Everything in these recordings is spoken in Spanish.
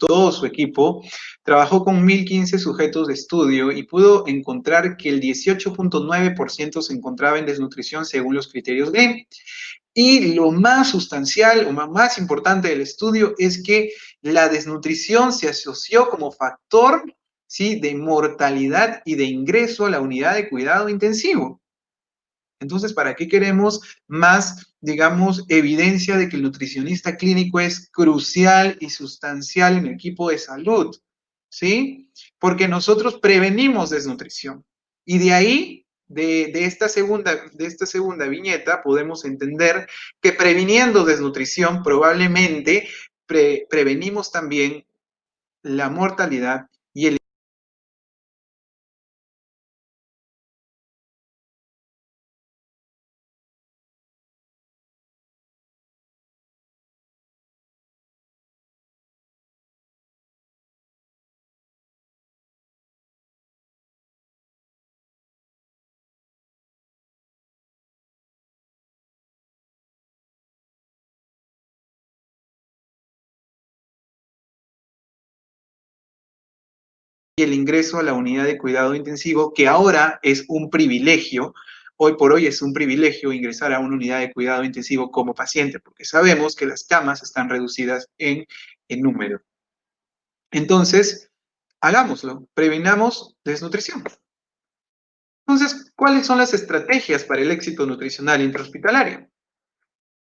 todo su equipo, trabajó con 1.015 sujetos de estudio y pudo encontrar que el 18.9% se encontraba en desnutrición según los criterios Gleam. Y lo más sustancial o más importante del estudio es que la desnutrición se asoció como factor, ¿sí?, de mortalidad y de ingreso a la unidad de cuidado intensivo. Entonces, ¿para qué queremos más, digamos, evidencia de que el nutricionista clínico es crucial y sustancial en el equipo de salud? ¿Sí? Porque nosotros prevenimos desnutrición. Y de ahí, de esta segunda viñeta, podemos entender que previniendo desnutrición probablemente prevenimos también la mortalidad y el ingreso a la unidad de cuidado intensivo, que ahora es un privilegio. Hoy por hoy es un privilegio ingresar a una unidad de cuidado intensivo como paciente, porque sabemos que las camas están reducidas en número. Entonces, hagámoslo, previnamos desnutrición. Entonces, ¿cuáles son las estrategias para el éxito nutricional intrahospitalario?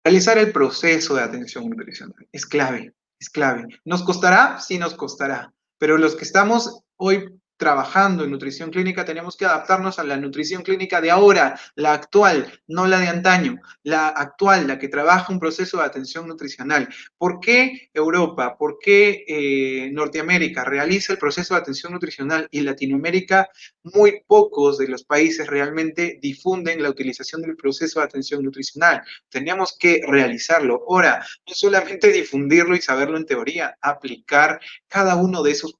Realizar el proceso de atención nutricional es clave, es clave. ¿Nos costará? Sí nos costará, pero los que estamos hoy trabajando en nutrición clínica tenemos que adaptarnos a la nutrición clínica de ahora, la actual, no la de antaño, la actual, la que trabaja un proceso de atención nutricional. ¿Por qué Europa, por qué Norteamérica realiza el proceso de atención nutricional y Latinoamérica muy pocos de los países realmente difunden la utilización del proceso de atención nutricional? Tenemos que realizarlo. Ahora, no solamente difundirlo y saberlo en teoría, aplicar cada uno de esos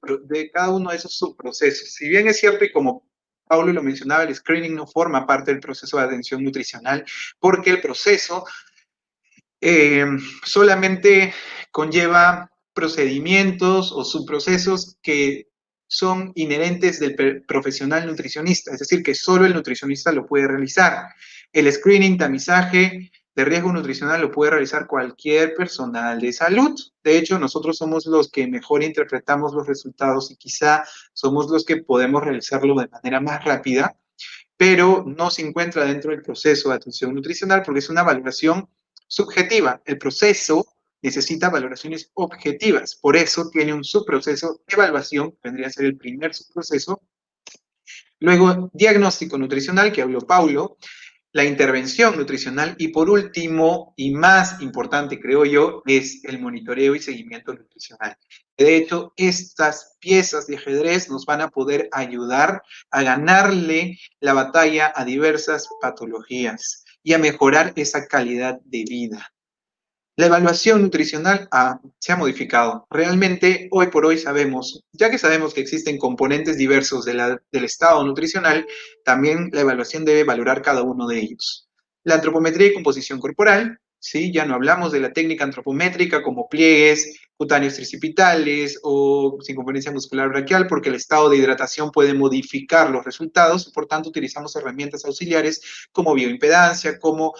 subprocesos. Si bien es cierto, y como Paulo lo mencionaba, el screening no forma parte del proceso de atención nutricional, porque el proceso eh, solamente conlleva procedimientos o subprocesos que son inherentes del profesional nutricionista, es decir, que solo el nutricionista lo puede realizar. El screening, tamizaje de riesgo nutricional lo puede realizar cualquier personal de salud. De hecho, nosotros somos los que mejor interpretamos los resultados y quizá somos los que podemos realizarlo de manera más rápida, pero no se encuentra dentro del proceso de atención nutricional porque es una valoración subjetiva. El proceso necesita valoraciones objetivas, por eso tiene un subproceso de evaluación, que vendría a ser el primer subproceso. Luego, diagnóstico nutricional, que habló Paulo, la intervención nutricional y por último, y más importante creo yo, es el monitoreo y seguimiento nutricional. De hecho, estas piezas de ajedrez nos van a poder ayudar a ganarle la batalla a diversas patologías y a mejorar esa calidad de vida. La evaluación nutricional se ha modificado. Realmente, hoy por hoy sabemos, ya que sabemos que existen componentes diversos del estado nutricional, también la evaluación debe valorar cada uno de ellos. La antropometría y composición corporal, ¿sí? Ya no hablamos de la técnica antropométrica como pliegues cutáneos tricipitales o circunferencia muscular braquial, porque el estado de hidratación puede modificar los resultados, y por tanto utilizamos herramientas auxiliares como bioimpedancia, como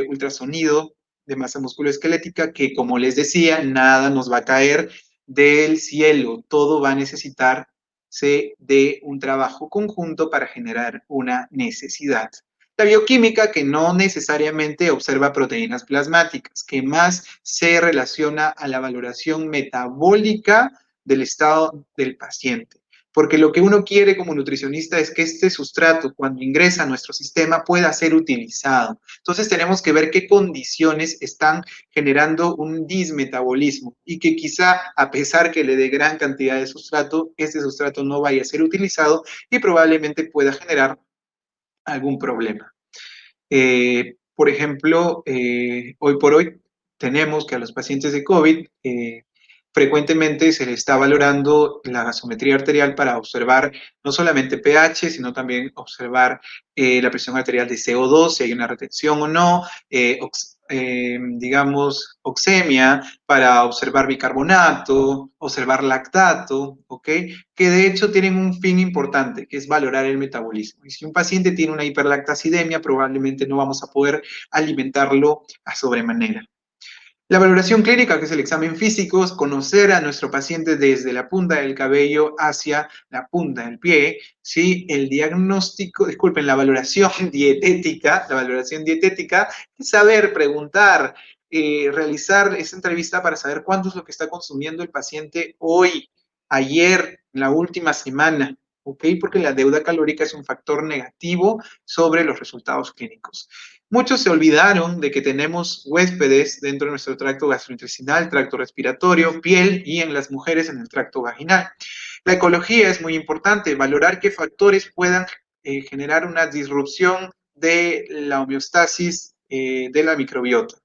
ultrasonido de masa musculoesquelética, que como les decía, nada nos va a caer del cielo, todo va a necesitarse de un trabajo conjunto para generar una necesidad. La bioquímica, que no necesariamente observa proteínas plasmáticas, que más se relaciona a la valoración metabólica del estado del paciente. Porque lo que uno quiere como nutricionista es que este sustrato, cuando ingresa a nuestro sistema, pueda ser utilizado. Entonces tenemos que ver qué condiciones están generando un dismetabolismo y que quizá, a pesar que le dé gran cantidad de sustrato, este sustrato no vaya a ser utilizado y probablemente pueda generar algún problema. Por ejemplo, hoy por hoy tenemos que a los pacientes de COVID frecuentemente se les está valorando la gasometría arterial para observar no solamente pH, sino también observar la presión arterial de CO2, si hay una retención o no, digamos, oxemia, para observar bicarbonato, observar lactato, ¿ok? Que de hecho tienen un fin importante, que es valorar el metabolismo. Y si un paciente tiene una hiperlactacidemia, probablemente no vamos a poder alimentarlo a sobremanera. La valoración clínica, que es el examen físico, es conocer a nuestro paciente desde la punta del cabello hacia la punta del pie, ¿sí? El diagnóstico, disculpen, la valoración dietética es saber, preguntar, realizar esa entrevista para saber cuánto es lo que está consumiendo el paciente hoy, ayer, la última semana, ¿ok? Porque la deuda calórica es un factor negativo sobre los resultados clínicos. Muchos se olvidaron de que tenemos huéspedes dentro de nuestro tracto gastrointestinal, tracto respiratorio, piel y en las mujeres en el tracto vaginal. La ecología es muy importante, valorar qué factores puedan generar una disrupción de la homeostasis de la microbiota,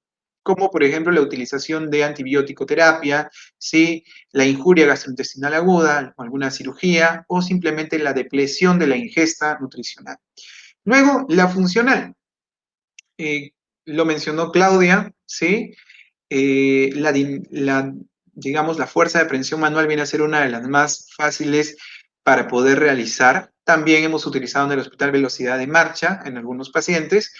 como por ejemplo la utilización de antibiótico-terapia, ¿sí? La injuria gastrointestinal aguda, alguna cirugía o simplemente la depresión de la ingesta nutricional. Luego, la funcional eh, lo mencionó Claudia, ¿sí? Digamos, la fuerza de prensión manual viene a ser una de las más fáciles para poder realizar. También hemos utilizado en el hospital velocidad de marcha en algunos pacientes.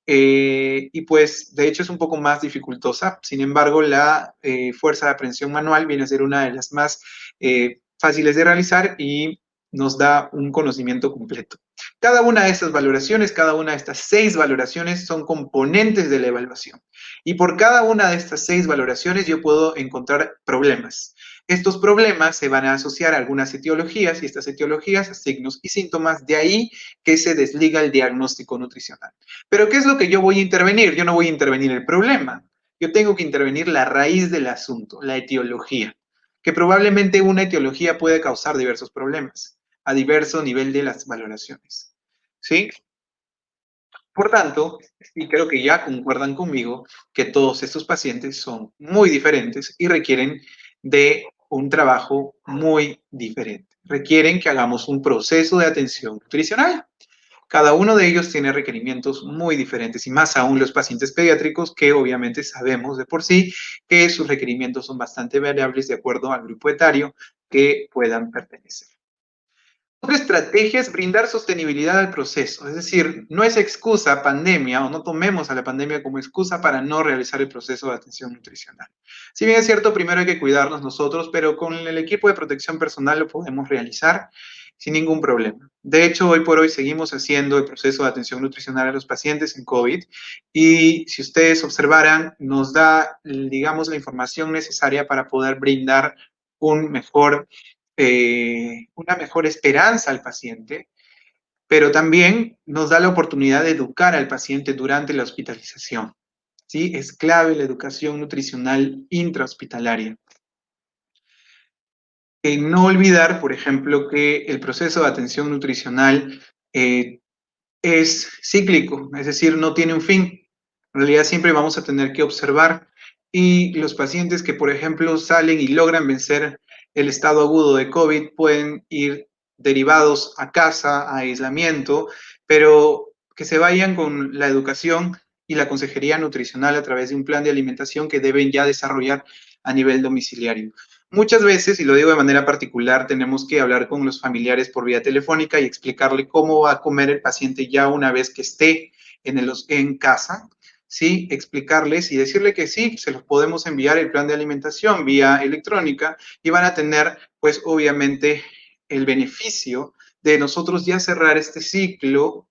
Y pues, de hecho, es un poco más dificultosa. Sin embargo, la fuerza de aprehensión manual viene a ser una de las más fáciles de realizar y nos da un conocimiento completo. Cada una de estas valoraciones, cada una de estas 6 valoraciones son componentes de la evaluación. Y por cada una de estas 6 valoraciones yo puedo encontrar problemas. Estos problemas se van a asociar a algunas etiologías y estas etiologías a signos y síntomas, de ahí que se desliga el diagnóstico nutricional. Pero ¿qué es lo que yo voy a intervenir? Yo no voy a intervenir el problema. Yo tengo que intervenir la raíz del asunto, la etiología, que probablemente una etiología puede causar diversos problemas a diverso nivel de las valoraciones. ¿Sí? Por tanto, y creo que ya concuerdan conmigo, que todos estos pacientes son muy diferentes y requieren de un trabajo muy diferente. Requieren que hagamos un proceso de atención nutricional. Cada uno de ellos tiene requerimientos muy diferentes y más aún los pacientes pediátricos que obviamente sabemos de por sí que sus requerimientos son bastante variables de acuerdo al grupo etario que puedan pertenecer. Otra estrategia es brindar sostenibilidad al proceso, es decir, no es excusa pandemia o no tomemos a la pandemia como excusa para no realizar el proceso de atención nutricional. Si bien es cierto, primero hay que cuidarnos nosotros, pero con el equipo de protección personal lo podemos realizar sin ningún problema. De hecho, hoy por hoy seguimos haciendo el proceso de atención nutricional a los pacientes en COVID y si ustedes observaran, nos da, digamos, la información necesaria para poder brindar un mejor una mejor esperanza al paciente, pero también nos da la oportunidad de educar al paciente durante la hospitalización. ¿Sí? Es clave la educación nutricional intrahospitalaria. No olvidar, por ejemplo, que el proceso de atención nutricional es cíclico, es decir, no tiene un fin. En realidad siempre vamos a tener que observar y los pacientes que, por ejemplo, salen y logran vencer el estado agudo de COVID pueden ir derivados a casa, a aislamiento, pero que se vayan con la educación y la consejería nutricional a través de un plan de alimentación que deben ya desarrollar a nivel domiciliario. Muchas veces, y lo digo de manera particular, tenemos que hablar con los familiares por vía telefónica y explicarle cómo va a comer el paciente ya una vez que esté en casa, ¿sí? Explicarles y decirle que sí, se los podemos enviar el plan de alimentación vía electrónica y van a tener, pues obviamente, el beneficio de nosotros ya cerrar este ciclo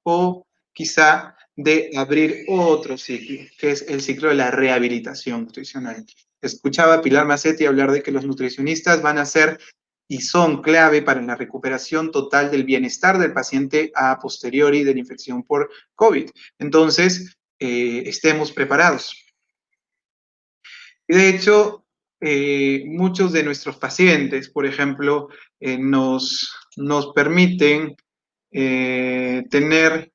o quizá de abrir otro ciclo, que es el ciclo de la rehabilitación nutricional. Escuchaba a Pilar Macetti hablar de que los nutricionistas van a ser y son clave para la recuperación total del bienestar del paciente a posteriori de la infección por COVID. Entonces, estemos preparados. Y de hecho, muchos de nuestros pacientes, por ejemplo, nos permiten tener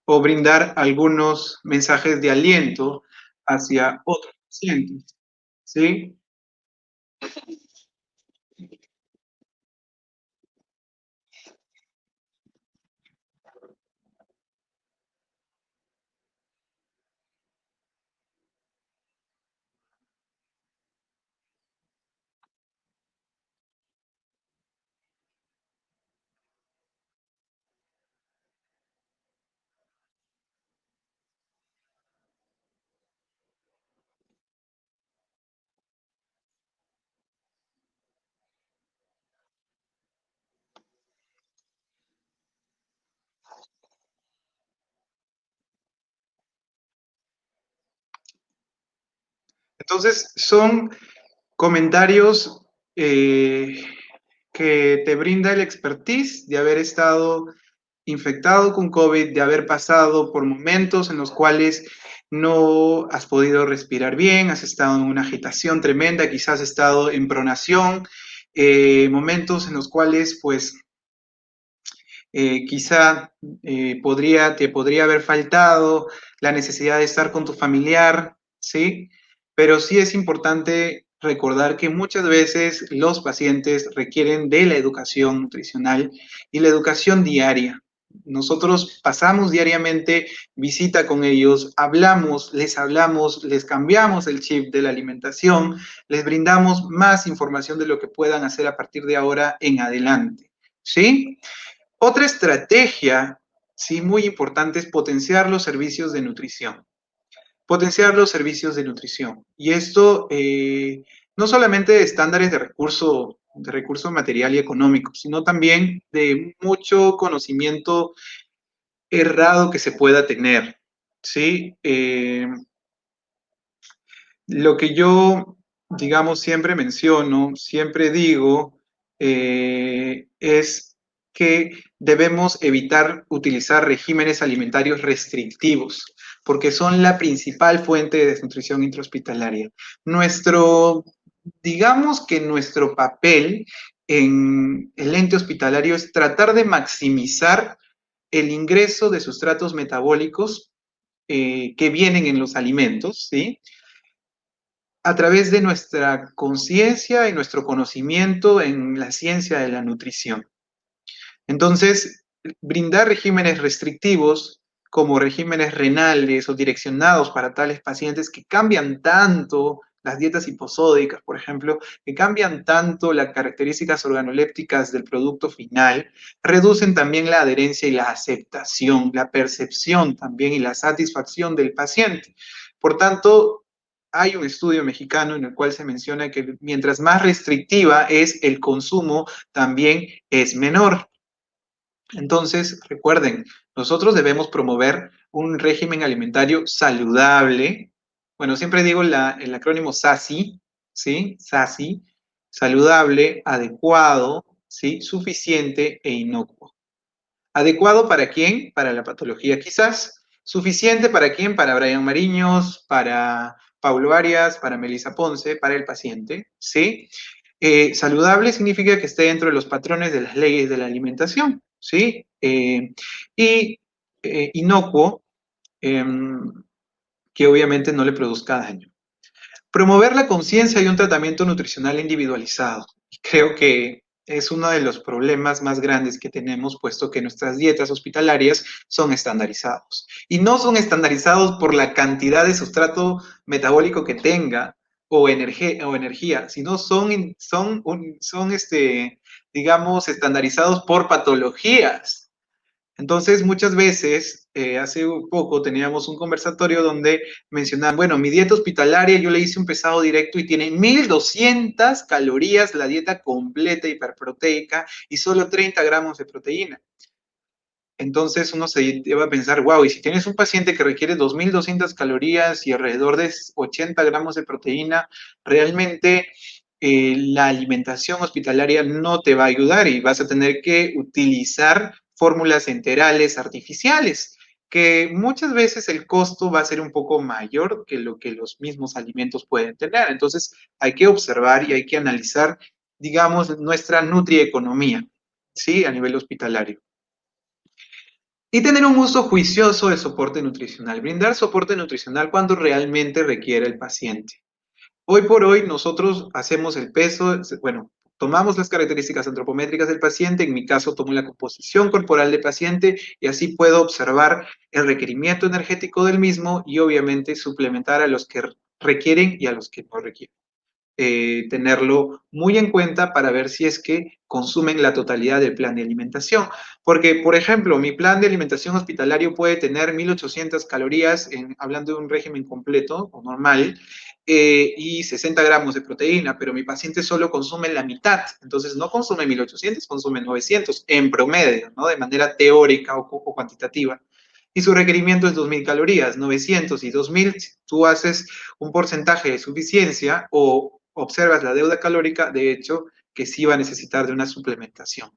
o brindar algunos mensajes de aliento hacia otros pacientes, ¿sí? Entonces, son comentarios que te brinda el expertise de haber estado infectado con COVID, de haber pasado por momentos en los cuales no has podido respirar bien, has estado en una agitación tremenda, quizás has estado en pronación, momentos en los cuales pues quizá te podría haber faltado la necesidad de estar con tu familiar, ¿sí? Pero sí es importante recordar que muchas veces los pacientes requieren de la educación nutricional y la educación diaria. Nosotros pasamos diariamente visita con ellos, hablamos, les cambiamos el chip de la alimentación, les brindamos más información de lo que puedan hacer a partir de ahora en adelante, ¿sí? Otra estrategia, sí, muy importante es potenciar los servicios de nutrición. Potenciar los servicios de nutrición. Y esto no solamente de estándares de recurso material y económico, sino también de mucho conocimiento errado que se pueda tener. ¿Sí? Lo que yo, digamos, siempre menciono, siempre digo, es que debemos evitar utilizar regímenes alimentarios restrictivos, porque son la principal fuente de desnutrición intrahospitalaria. Digamos que nuestro papel en el ente hospitalario es tratar de maximizar el ingreso de sustratos metabólicos que vienen en los alimentos, ¿sí? A través de nuestra conciencia y nuestro conocimiento en la ciencia de la nutrición. Entonces, brindar regímenes restrictivos como regímenes renales o direccionados para tales pacientes que cambian tanto las dietas hiposódicas, por ejemplo, que cambian tanto las características organolépticas del producto final, reducen también la adherencia y la aceptación, la percepción también y la satisfacción del paciente. Por tanto, hay un estudio mexicano en el cual se menciona que mientras más restrictiva es el consumo, también es menor. Entonces, recuerden, nosotros debemos promover un régimen alimentario saludable. Bueno, siempre digo el acrónimo SASI, ¿sí? SASI, saludable, adecuado, ¿sí? Suficiente e inocuo. ¿Adecuado para quién? Para la patología quizás. ¿Suficiente para quién? Para Brian Mariños, para Paulo Arias, para Melissa Ponce, para el paciente, ¿sí? Saludable significa que esté dentro de los patrones de las leyes de la alimentación, ¿sí? Y inocuo, que obviamente no le produzca daño. Promover la conciencia y un tratamiento nutricional individualizado. Creo que es uno de los problemas más grandes que tenemos, puesto que nuestras dietas hospitalarias son estandarizados. Y no son estandarizados por la cantidad de sustrato metabólico que tenga o energía, sino digamos, estandarizados por patologías. Entonces, muchas veces, hace poco teníamos un conversatorio donde mencionaban, bueno, mi dieta hospitalaria, yo le hice un pesado directo y tiene 1200 calorías la dieta completa hiperproteica y solo 30 gramos de proteína. Entonces uno se lleva a pensar, wow, y si tienes un paciente que requiere 2200 calorías y alrededor de 80 gramos de proteína, realmente la alimentación hospitalaria no te va a ayudar y vas a tener que utilizar fórmulas enterales artificiales, que muchas veces el costo va a ser un poco mayor que lo que los mismos alimentos pueden tener. Entonces hay que observar y hay que analizar, digamos, nuestra nutrieconomía, ¿sí? A nivel hospitalario. Y tener un uso juicioso del soporte nutricional, brindar soporte nutricional cuando realmente requiere el paciente. Hoy por hoy nosotros hacemos el peso, bueno, tomamos las características antropométricas del paciente, en mi caso tomo la composición corporal del paciente y así puedo observar el requerimiento energético del mismo y obviamente suplementar a los que requieren y a los que no requieren. Tenerlo muy en cuenta para ver si es que consumen la totalidad del plan de alimentación. Porque, por ejemplo, mi plan de alimentación hospitalario puede tener 1800 calorías, hablando de un régimen completo o normal, y 60 gramos de proteína, pero mi paciente solo consume la mitad, entonces no consume 1800, consume 900 en promedio, ¿no? De manera teórica o cuantitativa. y su requerimiento es 2.000 calorías, 900 y 2.000, si tú haces un porcentaje de suficiencia o observas la deuda calórica, de hecho, que sí va a necesitar de una suplementación.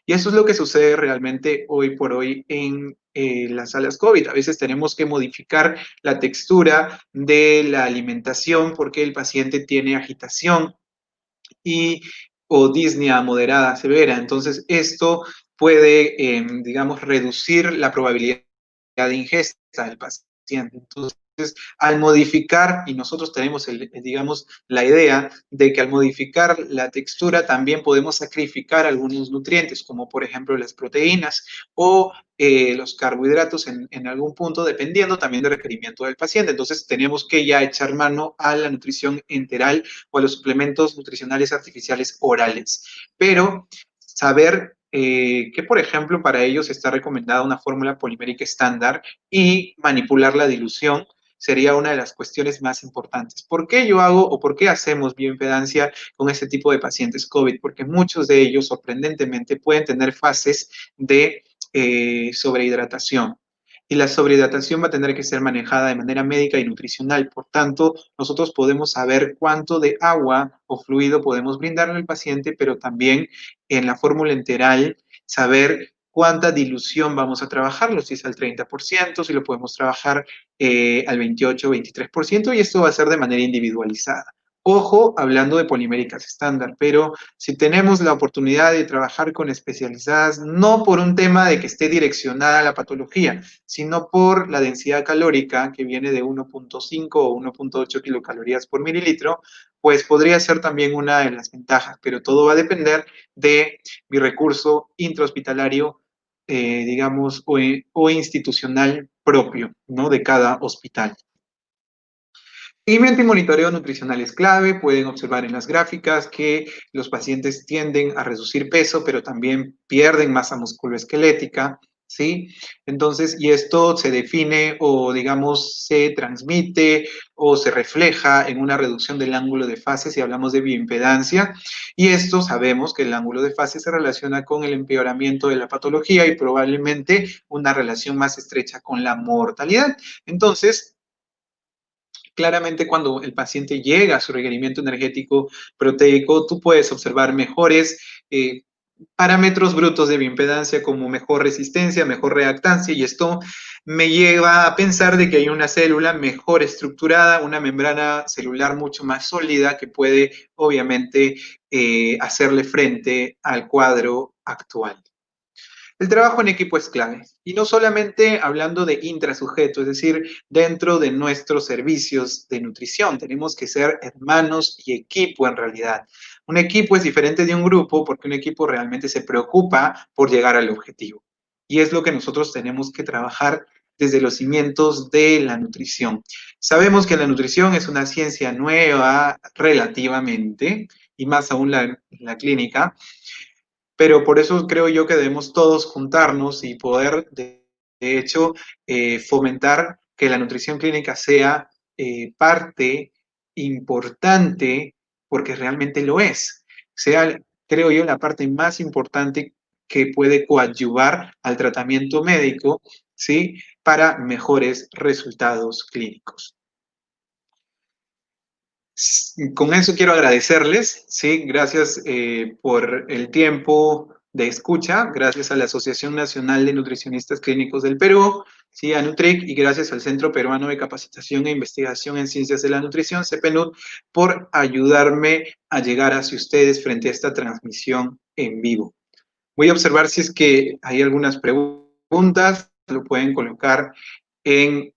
Y eso es lo que sucede realmente hoy por hoy en las salas COVID. A veces tenemos que modificar la textura de la alimentación porque el paciente tiene agitación y, o disnea moderada severa. Entonces, esto puede, digamos, reducir la probabilidad de ingesta del paciente. Entonces, al modificar, y nosotros tenemos, digamos, la idea de que al modificar la textura también podemos sacrificar algunos nutrientes, como por ejemplo las proteínas o los carbohidratos en algún punto, dependiendo también del requerimiento del paciente. Entonces, tenemos que ya echar mano a la nutrición enteral o a los suplementos nutricionales artificiales orales. Pero saber que, por ejemplo, para ellos está recomendada una fórmula polimérica estándar y manipular la dilución sería una de las cuestiones más importantes. ¿Por qué yo hago o por qué hacemos bioimpedancia con este tipo de pacientes COVID? Porque muchos de ellos, sorprendentemente, pueden tener fases de sobrehidratación. Y la sobrehidratación va a tener que ser manejada de manera médica y nutricional. Por tanto, nosotros podemos saber cuánto de agua o fluido podemos brindarle al paciente, pero también en la fórmula enteral saber cuánta dilución vamos a trabajarlo, si es al 30%, si lo podemos trabajar al 28 23%, y esto va a ser de manera individualizada. Ojo, hablando de poliméricas estándar, pero si tenemos la oportunidad de trabajar con especializadas, no por un tema de que esté direccionada a la patología, sino por la densidad calórica que viene de 1.5 o 1.8 kilocalorías por mililitro, pues podría ser también una de las ventajas, pero todo va a depender de mi recurso intrahospitalario, digamos, o institucional propio, ¿no? De cada hospital. Seguimiento y monitoreo nutricional es clave. Pueden observar en las gráficas que los pacientes tienden a reducir peso, pero también pierden masa musculoesquelética, ¿sí? Entonces, y esto se define o, digamos, se transmite o se refleja en una reducción del ángulo de fase si hablamos de bioimpedancia. Y esto sabemos que el ángulo de fase se relaciona con el empeoramiento de la patología y probablemente una relación más estrecha con la mortalidad. Entonces, claramente cuando el paciente llega a su requerimiento energético proteico, tú puedes observar mejores parámetros brutos de bioimpedancia como mejor resistencia, mejor reactancia, y esto me lleva a pensar de que hay una célula mejor estructurada, una membrana celular mucho más sólida que puede obviamente hacerle frente al cuadro actual. El trabajo en equipo es clave, y no solamente hablando de intrasujeto, es decir, dentro de nuestros servicios de nutrición. Tenemos que ser hermanos y equipo en realidad. Un equipo es diferente de un grupo porque un equipo realmente se preocupa por llegar al objetivo. Y es lo que nosotros tenemos que trabajar desde los cimientos de la nutrición. Sabemos que la nutrición es una ciencia nueva relativamente, y más aún la clínica, pero por eso creo yo que debemos todos juntarnos y poder, de hecho, fomentar que la nutrición clínica sea parte importante, porque realmente lo es. Sea, creo yo, la parte más importante que puede coadyuvar al tratamiento médico, ¿sí? Para mejores resultados clínicos. Con eso quiero agradecerles, ¿sí? Gracias por el tiempo de escucha, gracias a la Asociación Nacional de Nutricionistas Clínicos del Perú, ¿sí? A Nutric, y gracias al Centro Peruano de Capacitación e Investigación en Ciencias de la Nutrición, CPNUT, por ayudarme a llegar hacia ustedes frente a esta transmisión en vivo. Voy a observar si es que hay algunas preguntas, lo pueden colocar en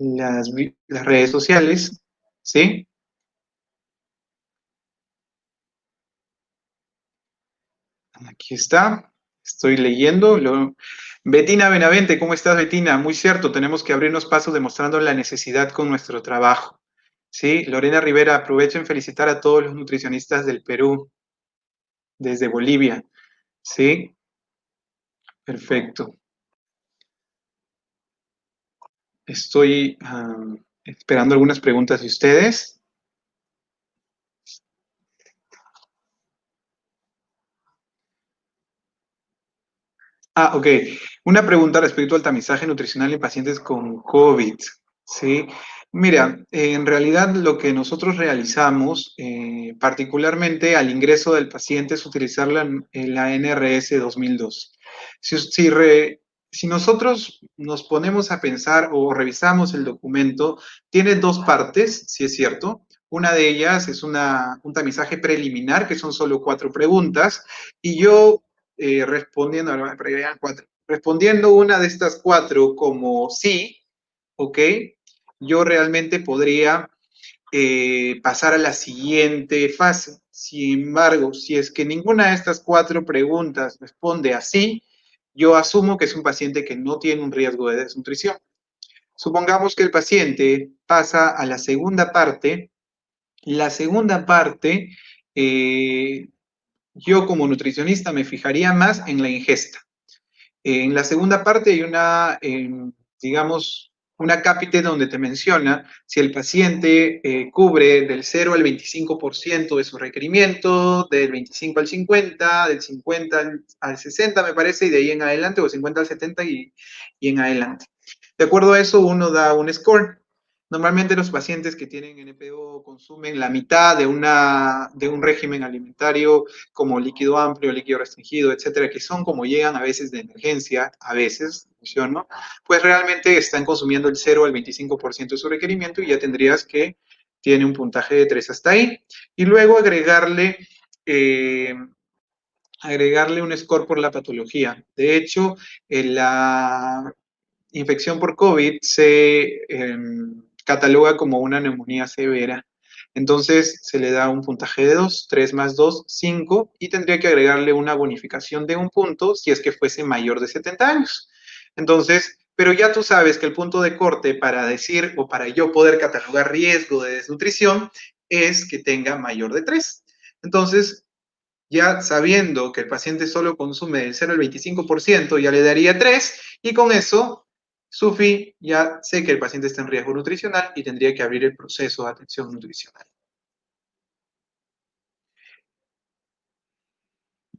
las redes sociales, ¿sí? Aquí está, estoy leyendo. Betina Benavente, ¿cómo estás, Betina? Muy cierto, tenemos que abrirnos pasos demostrando la necesidad con nuestro trabajo. Sí, Lorena Rivera, aprovecho en felicitar a todos los nutricionistas del Perú, desde Bolivia. Sí, perfecto. Estoy esperando algunas preguntas de ustedes. Ah, ok. Una pregunta respecto al tamizaje nutricional en pacientes con COVID, ¿sí? Mira, en realidad lo que nosotros realizamos, particularmente al ingreso del paciente, es utilizar la NRS 2002. Si, si, re- si nosotros nos ponemos a pensar o revisamos el documento, tiene dos partes, si es cierto. Una de ellas es un tamizaje preliminar, que son solo 4 preguntas, y yo respondiendo, ahora para que vean 4. Respondiendo una de estas 4 como sí, ¿ok? Yo realmente podría pasar a la siguiente fase. Sin embargo, si es que ninguna de estas 4 preguntas responde así, yo asumo que es un paciente que no tiene un riesgo de desnutrición. Supongamos que el paciente pasa a la segunda parte. La segunda parte, yo como nutricionista me fijaría más en la ingesta. En la segunda parte hay digamos, una cápite donde te menciona si el paciente cubre del 0 al 25% de su requerimiento, del 25 al 50, del 50 al 60, me parece, y de ahí en adelante, o 50 al 70 y en adelante. De acuerdo a eso, uno da un score. Normalmente los pacientes que tienen NPO consumen la mitad de un régimen alimentario como líquido amplio, líquido restringido, etcétera, que son como llegan a veces de emergencia, a veces, ¿no? Pues realmente están consumiendo el 0 al 25% de su requerimiento y ya tendrías que tiene un puntaje de 3 hasta ahí. Y luego agregarle un score por la patología. De hecho, la infección por COVID se cataloga como una neumonía severa. Entonces se le da un puntaje de 2, 3 más 2, 5, y tendría que agregarle una bonificación de 1 punto si es que fuese mayor de 70 años. Entonces, pero ya tú sabes que el punto de corte para decir o para yo poder catalogar riesgo de desnutrición es que tenga mayor de 3. Entonces, ya sabiendo que el paciente solo consume del 0 al 25%, ya le daría 3, y con eso, Sufi, ya sé que el paciente está en riesgo nutricional y tendría que abrir el proceso de atención nutricional.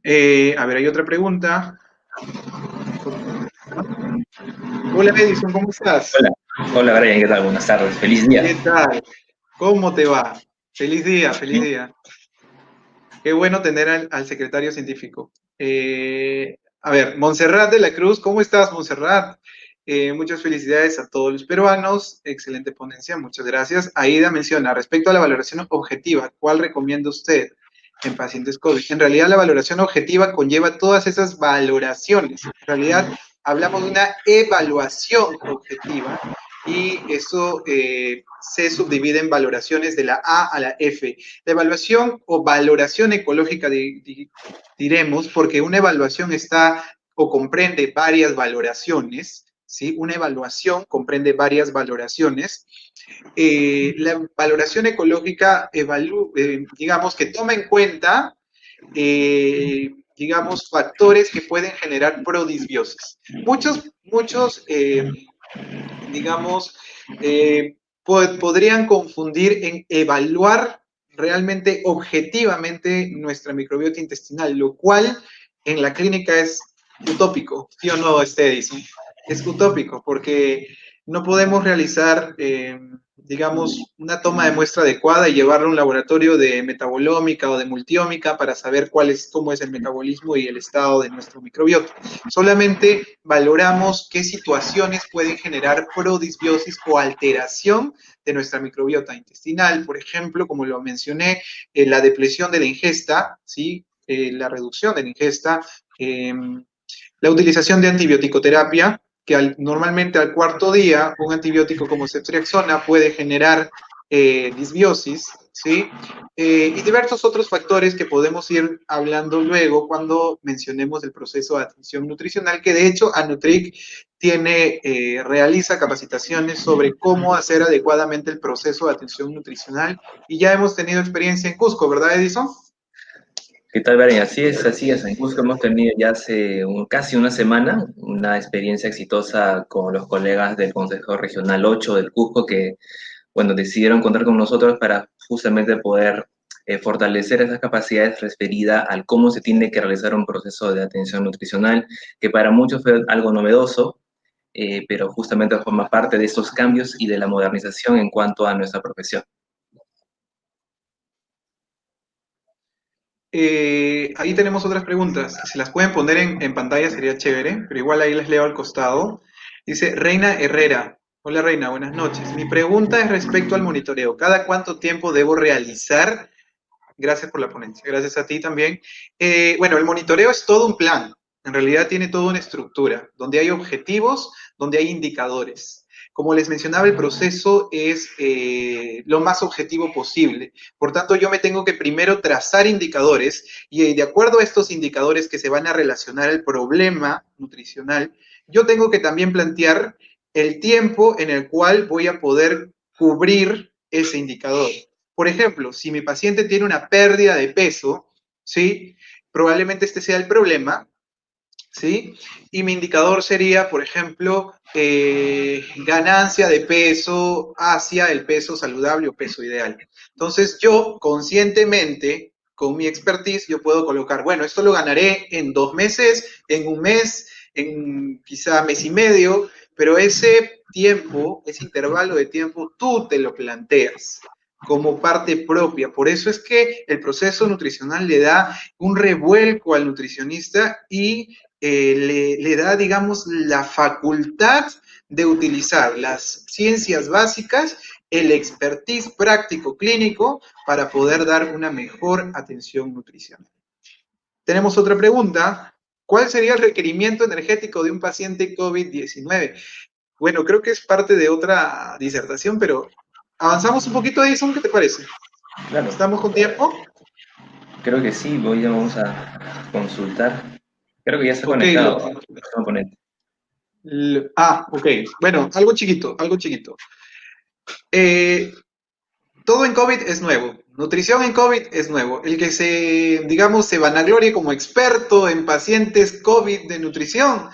A ver, hay otra pregunta. Hola, Edison, ¿cómo estás? Hola, hola Brian, ¿qué tal? Buenas tardes, feliz día. ¿Qué tal? ¿Cómo te va? Feliz día, feliz día. Qué bueno tener al secretario científico. A ver, Montserrat de la Cruz, ¿cómo estás, Montserrat? Muchas felicidades a todos los peruanos. Excelente ponencia, muchas gracias. Aida menciona, respecto a la valoración objetiva, ¿cuál recomienda usted en pacientes COVID? En realidad, la valoración objetiva conlleva todas esas valoraciones. En realidad, hablamos de una evaluación objetiva y eso se subdivide en valoraciones de la A a la F. La evaluación o valoración ecológica, diremos, porque una evaluación está o comprende varias valoraciones, ¿sí? Una evaluación comprende varias valoraciones. La valoración ecológica, digamos, que toma en cuenta, digamos, factores que pueden generar prodisbiosis. Muchos digamos, podrían confundir en evaluar realmente objetivamente nuestra microbiota intestinal, lo cual en la clínica es utópico, ¿sí o no, Edison? Es utópico porque no podemos realizar, digamos, una toma de muestra adecuada y llevarla a un laboratorio de metabolómica o de multiómica para saber cómo es el metabolismo y el estado de nuestro microbiota. Solamente valoramos qué situaciones pueden generar prodisbiosis o alteración de nuestra microbiota intestinal, por ejemplo, como lo mencioné, la depresión de la ingesta, ¿sí? La reducción de la ingesta, la utilización de antibioticoterapia, que normalmente al cuarto día un antibiótico como ceftriaxona puede generar disbiosis, ¿sí? Y diversos otros factores que podemos ir hablando luego cuando mencionemos el proceso de atención nutricional, que de hecho Anutric realiza capacitaciones sobre cómo hacer adecuadamente el proceso de atención nutricional, y ya hemos tenido experiencia en Cusco, ¿verdad, Edison? ¿Qué tal Brian? Así es. En Cusco hemos tenido ya hace casi una semana una experiencia exitosa con los colegas del Consejo Regional 8 del Cusco que, bueno, decidieron contar con nosotros para justamente poder fortalecer esas capacidades referidas al cómo se tiene que realizar un proceso de atención nutricional, que para muchos fue algo novedoso, pero justamente forma parte de estos cambios y de la modernización en cuanto a nuestra profesión. Ahí tenemos otras preguntas. Si las pueden poner en pantalla sería chévere, pero igual ahí les leo al costado. Dice Reina Herrera. Hola Reina, buenas noches. Mi pregunta es respecto al monitoreo. ¿Cada cuánto tiempo debo realizar? Gracias por la ponencia. Gracias a ti también. Bueno, el monitoreo es todo un plan. En realidad tiene toda una estructura, donde hay objetivos, donde hay indicadores. Como les mencionaba, el proceso es lo más objetivo posible. Por tanto, yo me tengo que primero trazar indicadores y de acuerdo a estos indicadores que se van a relacionar al problema nutricional, yo tengo que también plantear el tiempo en el cual voy a poder cubrir ese indicador. Por ejemplo, si mi paciente tiene una pérdida de peso, ¿sí? Probablemente este sea el problema, ¿sí? Y mi indicador sería, por ejemplo, ganancia de peso hacia el peso saludable o peso ideal. Entonces, yo conscientemente, con mi expertise, yo puedo colocar, bueno, esto lo ganaré en 2 meses, en 1 mes, en quizá mes y medio, pero ese tiempo, ese intervalo de tiempo, tú te lo planteas como parte propia. Por eso es que el proceso nutricional le da un revuelco al nutricionista y le da, digamos, la facultad de utilizar las ciencias básicas, el expertise práctico clínico para poder dar una mejor atención nutricional. Tenemos otra pregunta. ¿Cuál sería el requerimiento energético de un paciente COVID-19? Bueno, creo que es parte de otra disertación, pero avanzamos un poquito, Edison, ¿qué te parece? Claro. ¿Estamos con tiempo? Creo que sí, vamos a consultar. Creo que ya está Okay, conectado. Componente. ok. Bueno, algo chiquito, algo chiquito. Todo en COVID es nuevo. Nutrición en COVID es nuevo. El que se, digamos, se vanaglorie como experto en pacientes COVID de nutrición,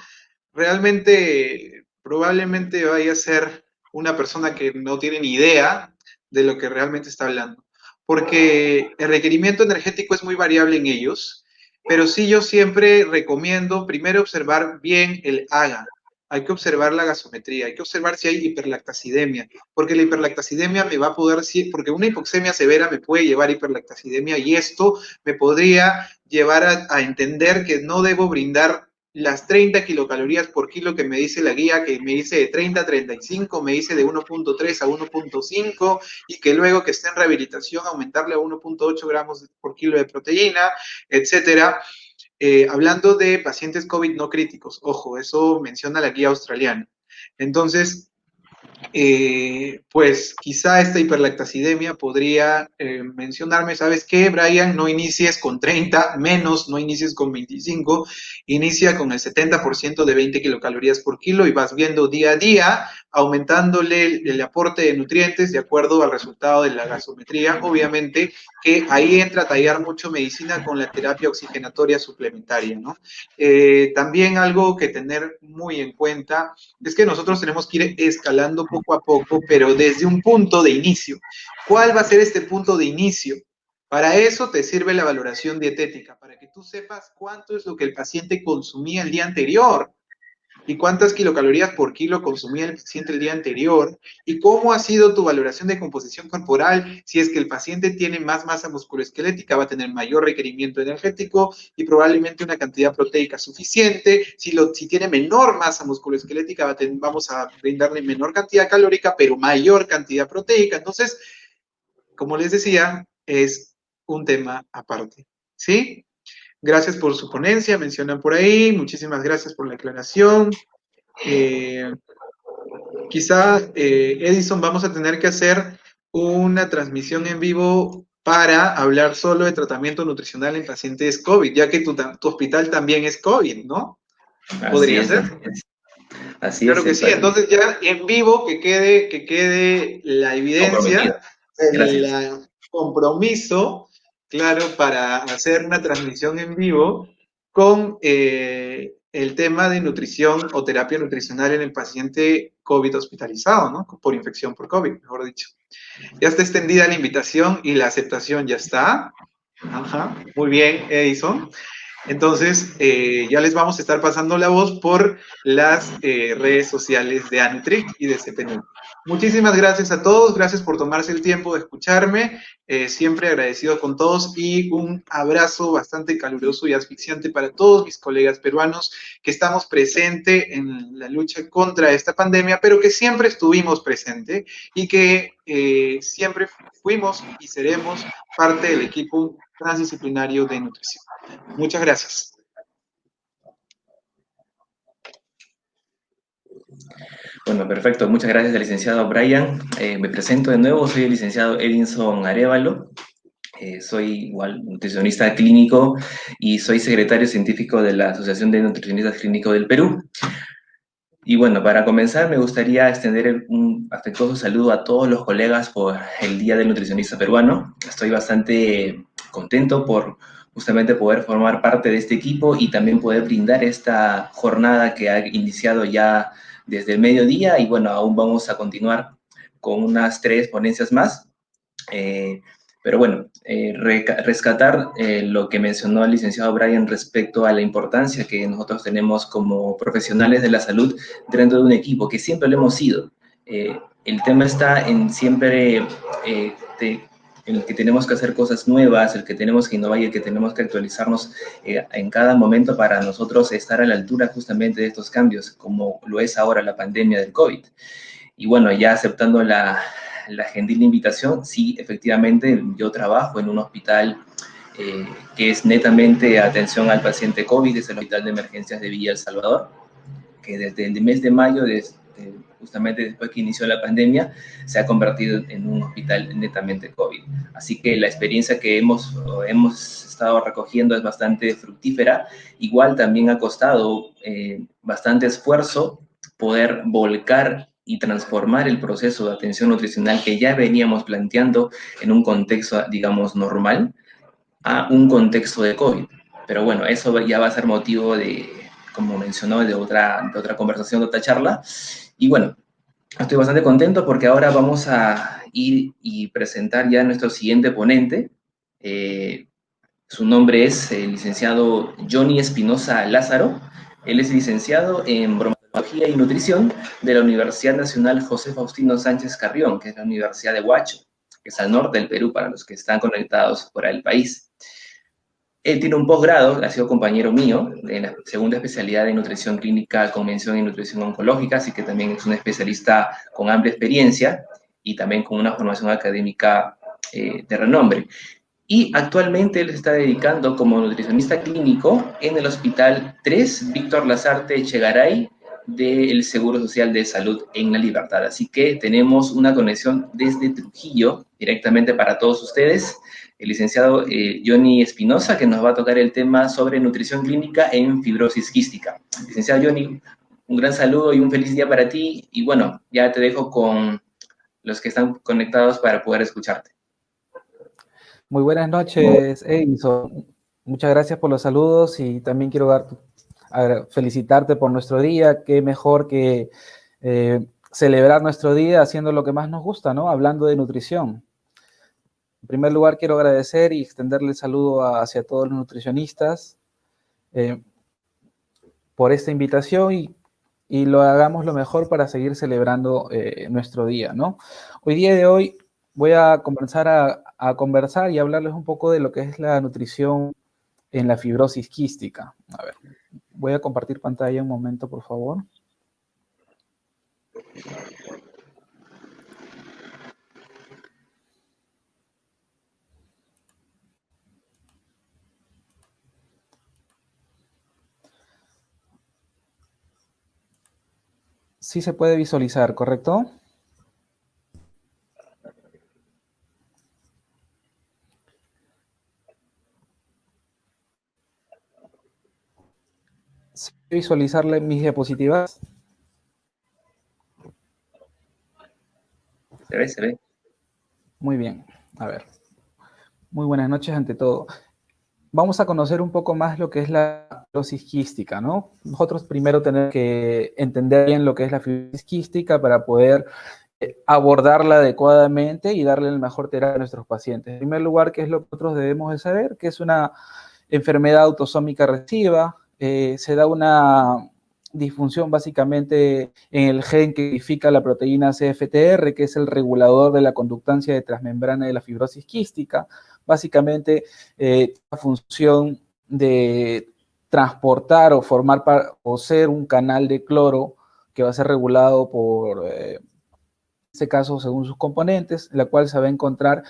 realmente probablemente vaya a ser una persona que no tiene ni idea de lo que realmente está hablando. Porque el requerimiento energético es muy variable en ellos, pero sí yo siempre recomiendo primero observar bien el AGA. Hay que observar la gasometría, hay que observar si hay hiperlactacidemia, porque la hiperlactacidemia me va a poder, porque una hipoxemia severa me puede llevar a hiperlactacidemia y esto me podría llevar a entender que no debo brindar las 30 kilocalorías por kilo que me dice la guía, que me dice de 30 a 35, me dice de 1.3 a 1.5 y que luego que esté en rehabilitación aumentarle a 1.8 gramos por kilo de proteína, etcétera. Hablando de pacientes COVID no críticos, ojo, eso menciona la guía australiana. Entonces, pues quizá esta hiperlactacidemia podría mencionarme, ¿sabes qué, Brian? No inicies con 30, menos, no inicies con 25, inicia con el 70% de 20 kilocalorías por kilo y vas viendo día a día, aumentándole el aporte de nutrientes de acuerdo al resultado de la gasometría. Obviamente que ahí entra a tallar mucho medicina con la terapia oxigenatoria suplementaria, ¿no? También algo que tener muy en cuenta es que nosotros tenemos que ir escalando poco a poco, pero desde un punto de inicio. ¿Cuál va a ser este punto de inicio? Para eso te sirve la valoración dietética, para que tú sepas cuánto es lo que el paciente consumía el día anterior y cuántas kilocalorías por kilo consumía el paciente el día anterior y cómo ha sido tu valoración de composición corporal. Si es que el paciente tiene más masa musculoesquelética, va a tener mayor requerimiento energético y probablemente una cantidad proteica suficiente. Si tiene menor masa musculoesquelética, vamos a brindarle menor cantidad calórica, pero mayor cantidad proteica. Entonces, como les decía, es un tema aparte. ¿Sí? Gracias por su ponencia, mencionan por ahí. Muchísimas gracias por la aclaración. Quizá, Edison, vamos a tener que hacer una transmisión en vivo para hablar solo de tratamiento nutricional en pacientes COVID, ya que tu hospital también es COVID, ¿no? Así ¿Podría es, ser? así es. Así Claro es que sí, entonces ya en vivo que quede la comprometido. evidencia, Gracias. el compromiso, claro, para hacer una transmisión en vivo con el tema de nutrición o terapia nutricional en el paciente COVID hospitalizado, ¿no? Por infección por COVID, mejor dicho. Ya está extendida la invitación y la aceptación ya está. Ajá, muy bien, Edison. Entonces, ya les vamos a estar pasando la voz por las redes sociales de Anutric y de CPNU. Muchísimas gracias a todos, gracias por tomarse el tiempo de escucharme, siempre agradecido con todos y un abrazo bastante caluroso y asfixiante para todos mis colegas peruanos que estamos presentes en la lucha contra esta pandemia, pero que siempre estuvimos presentes y que siempre fuimos y seremos parte del equipo transdisciplinario de nutrición. Muchas gracias. Bueno, perfecto. Muchas gracias, licenciado Brian. Me presento de nuevo. Soy el licenciado Edinson Arévalo. Soy igual nutricionista clínico y soy secretario científico de la Asociación de Nutricionistas Clínicos del Perú. Y bueno, para comenzar me gustaría extender un afectuoso saludo a todos los colegas por el Día del Nutricionista Peruano. Estoy bastante contento por justamente poder formar parte de este equipo y también poder brindar esta jornada que ha iniciado ya desde el mediodía y bueno, aún vamos a continuar con unas 3 ponencias más. Pero bueno, rescatar lo que mencionó el licenciado Brian respecto a la importancia que nosotros tenemos como profesionales de la salud dentro de un equipo, que siempre lo hemos sido. El tema está en siempre en el que tenemos que hacer cosas nuevas, el que tenemos que innovar y el que tenemos que actualizarnos en cada momento para nosotros estar a la altura justamente de estos cambios, como lo es ahora la pandemia del COVID. Y bueno, ya aceptando la gentil invitación, sí, efectivamente, yo trabajo en un hospital que es netamente atención al paciente COVID, es el Hospital de Emergencias de Villa El Salvador, que desde el mes de mayo, justamente después que inició la pandemia, se ha convertido en un hospital netamente COVID. Así que la experiencia que hemos estado recogiendo es bastante fructífera. Igual también ha costado bastante esfuerzo poder volcar y transformar el proceso de atención nutricional que ya veníamos planteando en un contexto, digamos, normal, a un contexto de COVID. Pero bueno, eso ya va a ser motivo de, como mencionó, de otra conversación, de otra charla. Y bueno, estoy bastante contento porque ahora vamos a ir y presentar ya a nuestro siguiente ponente. Su nombre es el licenciado Johnny Espinosa Lázaro. Él es licenciado en bromatología y nutrición de la Universidad Nacional José Faustino Sánchez Carrión, que es la Universidad de Huacho, que es al norte del Perú para los que están conectados por el país. Él tiene un posgrado, ha sido compañero mío en la segunda especialidad de nutrición clínica con mención en nutrición oncológica, así que también es un especialista con amplia experiencia y también con una formación académica de renombre. Y actualmente él se está dedicando como nutricionista clínico en el Hospital 3 Víctor Lasarte Echegaray del Seguro Social de Salud en La Libertad. Así que tenemos una conexión desde Trujillo directamente para todos ustedes. El licenciado Johnny Espinosa, que nos va a tocar el tema sobre nutrición clínica en fibrosis quística. Licenciado Johnny, un gran saludo y un feliz día para ti. Y bueno, ya te dejo con los que están conectados para poder escucharte. Muy buenas noches, Edison. Muchas gracias por los saludos y también quiero felicitarte por nuestro día. Qué mejor que celebrar nuestro día haciendo lo que más nos gusta, ¿no? Hablando de nutrición. En primer lugar, quiero agradecer y extenderle el saludo hacia todos los nutricionistas por esta invitación y lo hagamos lo mejor para seguir celebrando nuestro día, ¿no? Día de hoy voy a comenzar a conversar y hablarles un poco de lo que es la nutrición en la fibrosis quística. A ver, voy a compartir pantalla un momento, por favor. Sí se puede visualizar, ¿correcto? ¿Sí puede visualizarle mis diapositivas? Se ve. Muy bien, a ver. Muy buenas noches ante todo. Vamos a conocer un poco más lo que es la fibrosis quística, ¿no? Nosotros primero tenemos que entender bien lo que es la fibrosis quística para poder abordarla adecuadamente y darle el mejor terapia a nuestros pacientes. En primer lugar, ¿qué es lo que nosotros debemos de saber? Que es una enfermedad autosómica recesiva, se da una disfunción básicamente en el gen que codifica la proteína CFTR, que es el regulador de la conductancia de transmembrana de la fibrosis quística. Básicamente, la función de transportar o formar o ser un canal de cloro que va a ser regulado por, en este caso, según sus componentes, la cual se va a encontrar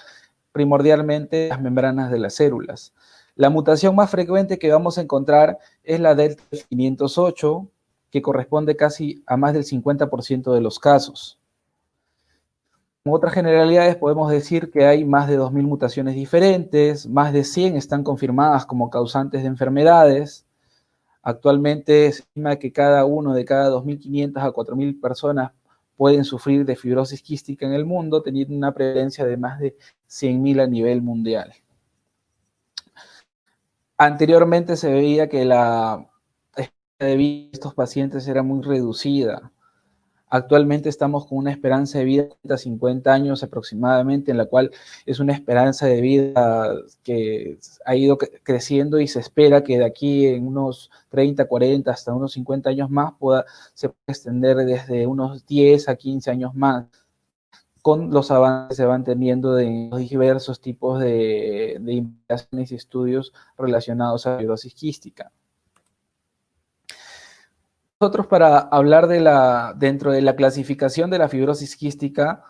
primordialmente las membranas de las células. La mutación más frecuente que vamos a encontrar es la delta 508, que corresponde casi a más del 50% de los casos. Como otras generalidades, podemos decir que hay más de 2.000 mutaciones diferentes, más de 100 están confirmadas como causantes de enfermedades. Actualmente se estima que cada uno de cada 2.500 a 4.000 personas pueden sufrir de fibrosis quística en el mundo, teniendo una prevalencia de más de 100.000 a nivel mundial. Anteriormente se veía que la esperanza de vida de estos pacientes era muy reducida. Actualmente estamos con una esperanza de vida de 50 años aproximadamente, en la cual es una esperanza de vida que ha ido creciendo y se espera que de aquí en unos 30, 40, hasta unos 50 años más se pueda extender desde unos 10 a 15 años más, con los avances que se van teniendo de los diversos tipos de investigaciones y estudios relacionados a la fibrosis quística. Nosotros, para hablar dentro de la clasificación de la fibrosis quística,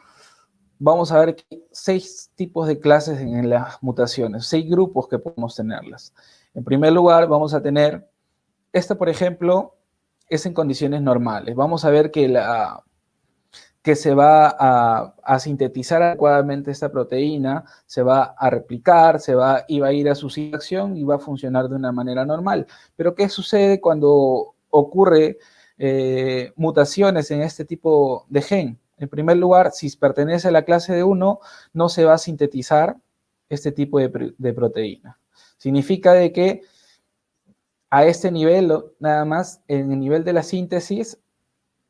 vamos a ver que hay 6 tipos de clases en las mutaciones, 6 grupos que podemos tenerlas. En primer lugar, vamos a tener, esta por ejemplo, es en condiciones normales. Vamos a ver que se va a sintetizar adecuadamente esta proteína, se va a replicar, y va a ir a su sitio de acción y va a funcionar de una manera normal. Pero ¿qué sucede cuando ocurre mutaciones en este tipo de gen? En primer lugar, si pertenece a la clase de 1, no se va a sintetizar este tipo de proteína. Significa de que a este nivel, nada más, en el nivel de la síntesis,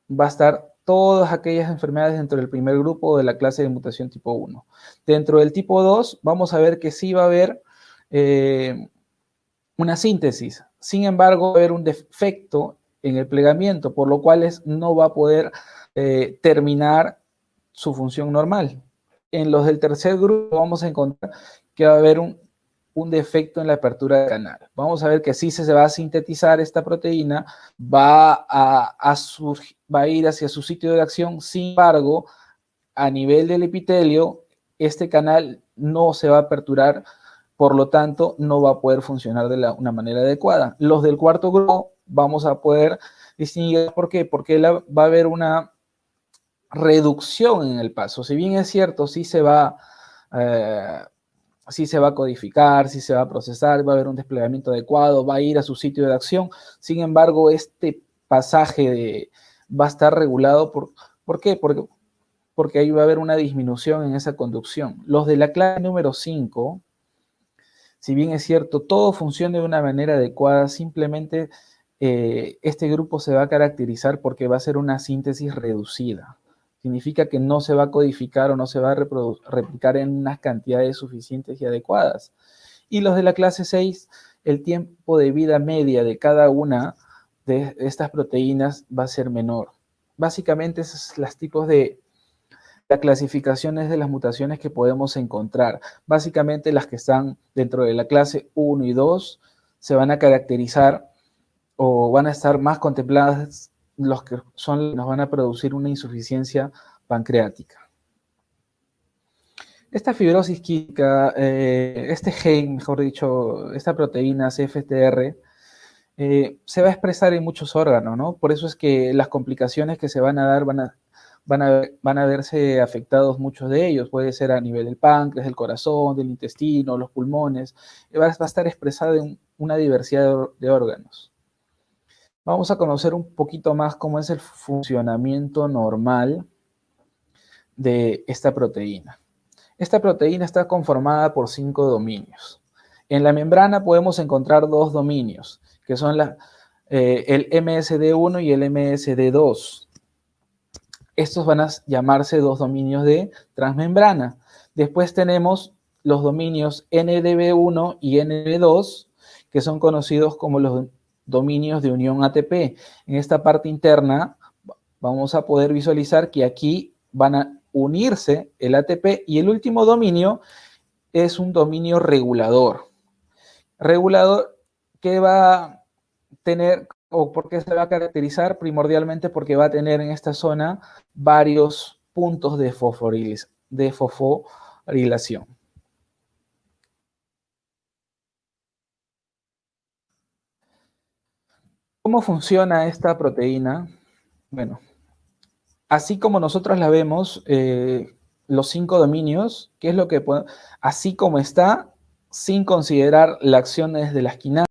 va a estar todas aquellas enfermedades dentro del primer grupo de la clase de mutación tipo 1. Dentro del tipo 2, vamos a ver que sí va a haber una síntesis. Sin embargo, va a haber un defecto en el plegamiento, por lo cual no va a poder terminar su función normal. En los del tercer grupo vamos a encontrar que va a haber un defecto en la apertura del canal. Vamos a ver que sí se va a sintetizar esta proteína, va a ir hacia su sitio de acción. Sin embargo, a nivel del epitelio, este canal no se va a aperturar, por lo tanto, no va a poder funcionar de una manera adecuada. Los del cuarto grupo vamos a poder distinguir. ¿Por qué? Porque va a haber una reducción en el paso. Si bien es cierto, sí se va a codificar, sí se va a procesar, va a haber un desplegamiento adecuado, va a ir a su sitio de acción. Sin embargo, este pasaje va a estar regulado. ¿Por qué? Porque ahí va a haber una disminución en esa conducción. Los de la clase número 5, si bien es cierto, todo funciona de una manera adecuada, simplemente este grupo se va a caracterizar porque va a ser una síntesis reducida. Significa que no se va a codificar o no se va a replicar en unas cantidades suficientes y adecuadas. Y los de la clase 6, el tiempo de vida media de cada una de estas proteínas va a ser menor. Básicamente, esos son los tipos de las clasificaciones de las mutaciones que podemos encontrar. Básicamente, las que están dentro de la clase 1 y 2 se van a caracterizar o van a estar más contempladas los que nos van a producir una insuficiencia pancreática. Esta fibrosis quística, este gen, mejor dicho, esta proteína CFTR, se va a expresar en muchos órganos, ¿no? Por eso es que las complicaciones que se van a dar van a verse afectados muchos de ellos. Puede ser a nivel del páncreas, del corazón, del intestino, los pulmones. Va a estar expresada en una diversidad de órganos. Vamos a conocer un poquito más cómo es el funcionamiento normal de esta proteína. Esta proteína está conformada por 5 dominios. En la membrana podemos encontrar 2 dominios, que son el MSD1 y el MSD2. Estos van a llamarse dos dominios de transmembrana. Después tenemos los dominios NDB1 y NB2, que son conocidos como los dominios de unión ATP. En esta parte interna vamos a poder visualizar que aquí van a unirse el ATP, y el último dominio es un dominio regulador. Regulador que va a tener, o por qué se va a caracterizar, primordialmente porque va a tener en esta zona varios puntos de fosforilación. ¿Cómo funciona esta proteína? Bueno, así como nosotros la vemos, los 5 dominios, ¿qué es lo que así como está, sin considerar las acciones de las quinasas,